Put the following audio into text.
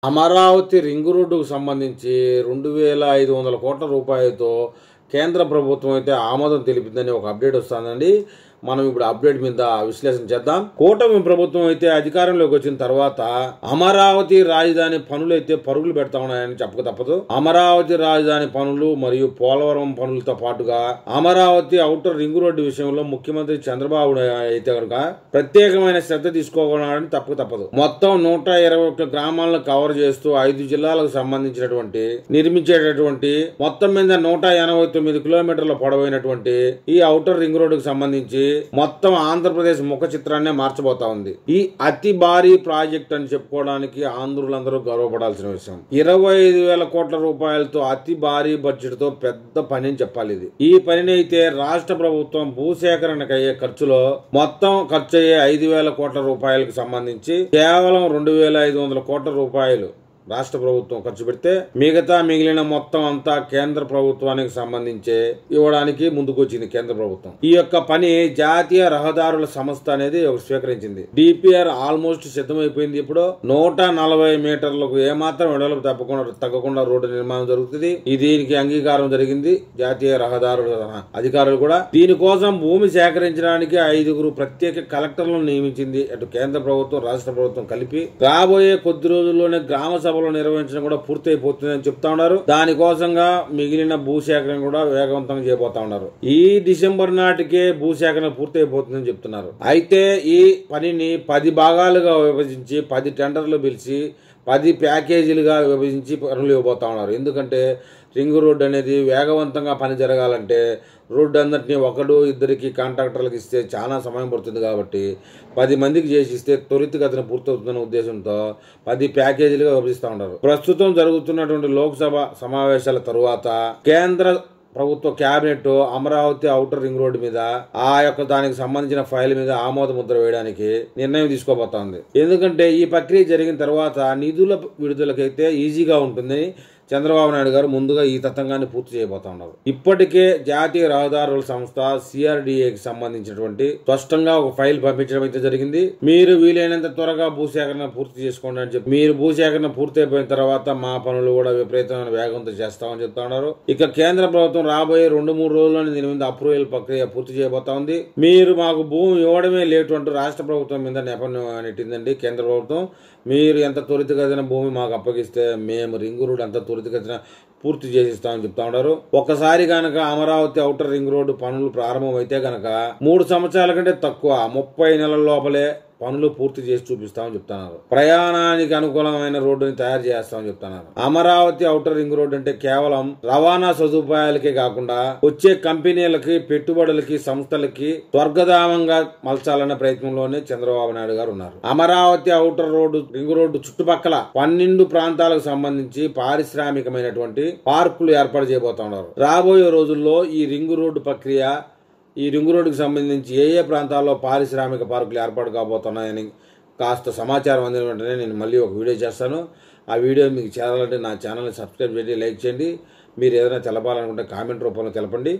Amaravati ring రోడ్డుకు సంబంధించి 2,500 కోట్ల రూపాయలతో కేంద్ర ప్రభుత్వం అయితే ఆమోదం తెలిపిందని ఒక అప్డేట్ వస్తుందండి. మనం ఇప్పుడు అప్డేట్ మీద విశ్లేషణ చేద్దాం. కూటమి ప్రభుత్వం అయితే అధికారంలోకి వచ్చిన తర్వాత అమరావతి రాజధాని పనులు అయితే పరుగులు పెడతా ఉన్నాయని చెప్పక తప్పదు. అమరావతి రాజధాని పనులు మరియు పోలవరం పనులతో పాటుగా అమరావతి ఔటర్ రింగ్ రోడ్డు విషయంలో ముఖ్యమంత్రి చంద్రబాబు అయితే కనుక ప్రత్యేకమైన శ్రద్ధ తీసుకోవాలని తప్పక తప్పదు. మొత్తం 121 గ్రామాలను కవర్ చేస్తూ 5 జిల్లాలకు సంబంధించినటువంటి నిర్మించేటటువంటి మొత్తం మీద 189 కిలోమీటర్ల పొడవైనటువంటి ఈ ఔటర్ రింగ్ రోడ్డుకు సంబంధించి మొత్తం ఆంధ్రప్రదేశ్ ముఖ చిత్రాన్నే మార్చబోతా ఉంది. ఈ అతి భారీ ప్రాజెక్ట్ అని చెప్పుకోవడానికి ఆంధ్రులందరూ గర్వపడాల్సిన విషయం. 25,000 కోట్ల రూపాయలతో అతి భారీ బడ్జెట్ తో పెద్ద పని అని చెప్పాలి. ఇది ఈ పనిని అయితే రాష్ట్ర ప్రభుత్వం భూసేకరణకు అయ్యే ఖర్చులో మొత్తం ఖర్చు అయ్యే 5,000 కోట్ల రూపాయలకు సంబంధించి కేవలం 2,500 కోట్ల రూపాయలు రాష్ట్ర ప్రభుత్వం ఖర్చు పెడితే మిగిలిన మొత్తం అంతా కేంద్ర ప్రభుత్వానికి సంబంధించే ఇవ్వడానికి ముందుకొచ్చింది కేంద్ర ప్రభుత్వం. ఈ యొక్క పని జాతీయ రహదారుల సంస్థ అనేది స్వీకరించింది. డిపిఆర్ ఆల్మోస్ట్ సిద్ధమైపోయింది. ఇప్పుడు 140 మీటర్లకు ఏమాత్రం వెడల్పు తగ్గకుండా రోడ్డు నిర్మాణం జరుగుతుంది. దీనికి అంగీకారం జరిగింది జాతీయ రహదారుల అధికారులు కూడా. దీనికోసం భూమి సేకరించడానికి 5 ప్రత్యేక కలెక్టర్లను నియమించింది అటు కేంద్ర ప్రభుత్వం రాష్ట్ర ప్రభుత్వం కలిపి. రాబోయే కొద్ది రోజుల్లోనే గ్రామ నిర్వహించడం కూడా పూర్తి అయిపోతుందని చెప్తా ఉన్నారు. దానికోసంగా మిగిలిన భూసేకరణ కూడా వేగవంతంగా చేయబోతా ఉన్నారు. ఈ డిసెంబర్ నాటికే భూసేకరణ పూర్తి అయిపోతుందని చెప్తున్నారు. అయితే ఈ పనిని 10 భాగాలుగా విభజించి 10 టెండర్లు పిలిచి 10 ప్యాకేజీలుగా విభజించి పనులు ఇవ్వబోతా ఉన్నారు. ఎందుకంటే రింగ్ రోడ్ అనేది వేగవంతంగా పని జరగాలంటే రోడ్డు అందరినీ 1-2 కాంట్రాక్టర్లకు ఇస్తే చాలా సమయం పడుతుంది. కాబట్టి 10 మందికి చేసి ఇస్తే త్వరితగతిన పూర్తవుతుందనే ఉద్దేశంతో 10 ప్యాకేజీలుగా విభజిస్తూ ఉన్నారు. ప్రస్తుతం జరుగుతున్నటువంటి లోక్సభ సమావేశాల తరువాత కేంద్ర ప్రభుత్వ cabinet Amaravati outer ring road మీద దానికి సంబంధించిన ఫైల్ మీద ఆమోద ముద్ర వేయడానికి నిర్ణయం తీసుకోబోతోంది. ఎందుకంటే ఈ ప్రక్రియ జరిగిన తర్వాత నిధుల విడుదలకైతే ఈజీగా ఉంటుందని చంద్రబాబు నాయుడు గారు ముందుగా ఈ తతంగాన్ని పూర్తి చేయబోతా ఉన్నారు. ఇప్పటికే జాతీయ రహదారుల సంస్థ సిఆర్డిఏకి సంబంధించినటువంటి స్పష్టంగా ఒక ఫైల్ పంపించడం అయితే జరిగింది. మీరు వీలైనంత త్వరగా భూసేకరణ పూర్తి చేసుకోండి అని చెప్పి, మీరు భూసేకరణ పూర్తి అయిపోయిన తర్వాత మా పనులు కూడా విపరీతమైన వేగంతో చేస్తామని చెప్తా ఉన్నారు. ఇక కేంద్ర ప్రభుత్వం రాబోయే 2-3 రోజుల్లోనే దీని మీద అప్రూవల్ ప్రక్రియ పూర్తి చేయబోతా ఉంది. మీరు మాకు భూమి ఇవ్వడమే లేటు అంటూ రాష్ట్ర ప్రభుత్వం మీద నెపం నెట్టిందండి కేంద్ర ప్రభుత్వం. మీరు ఎంత త్వరితగతిన భూమి మాకు అప్పగిస్తే మేము రింగ్ రోడ్ అంత త్వరితగతిన పూర్తి చేసిస్తామని చెప్తా ఉన్నారు. ఒకసారి గనక అమరావతి ఔటర్ రింగ్ రోడ్డు పనులు ప్రారంభమైతే గనక 3 సంవత్సరాల కంటే తక్కువ 30 నెలల లోపలే పనులు పూర్తి చేసి చూపిస్తామని చెప్తున్నారు. ప్రయాణానికి అనుకూలమైన రోడ్డుని తయారు చేస్తామని చెప్తున్నారు. అమరావతి ఔటర్ రింగ్ రోడ్ అంటే కేవలం రవాణా సదుపాయాలకే కాకుండా వచ్చే కంపెనీలకి, పెట్టుబడులకి, సంస్థలకి స్వర్గధామంగా మలచాలన్న ప్రయత్నంలోనే చంద్రబాబు నాయుడు గారు ఉన్నారు. Amaravati outer road ring road చుట్టుపక్కల 12 ప్రాంతాలకు సంబంధించి పారిశ్రామికమైనటువంటి పార్కులు ఏర్పాటు చేయబోతా ఉన్నారు. రాబోయే రోజుల్లో ఈ రింగ్ రోడ్డు ప్రక్రియ, ఈ రింగ్ రోడ్డుకు సంబంధించి ఏ ప్రాంతాల్లో పారిశ్రామిక పార్కులు ఏర్పాటు కాబోతున్నాయని కాస్త సమాచారం అందిన వెంటనే నేను మళ్ళీ ఒక వీడియో చేస్తాను. ఆ వీడియో మీకు చేరాలంటే నా ఛానల్ని సబ్స్క్రైబ్ చేయండి, లైక్ చేయండి. మీరు ఏదైనా తెలపాలనుకుంటే కామెంట్ రూపంలో తెలపండి.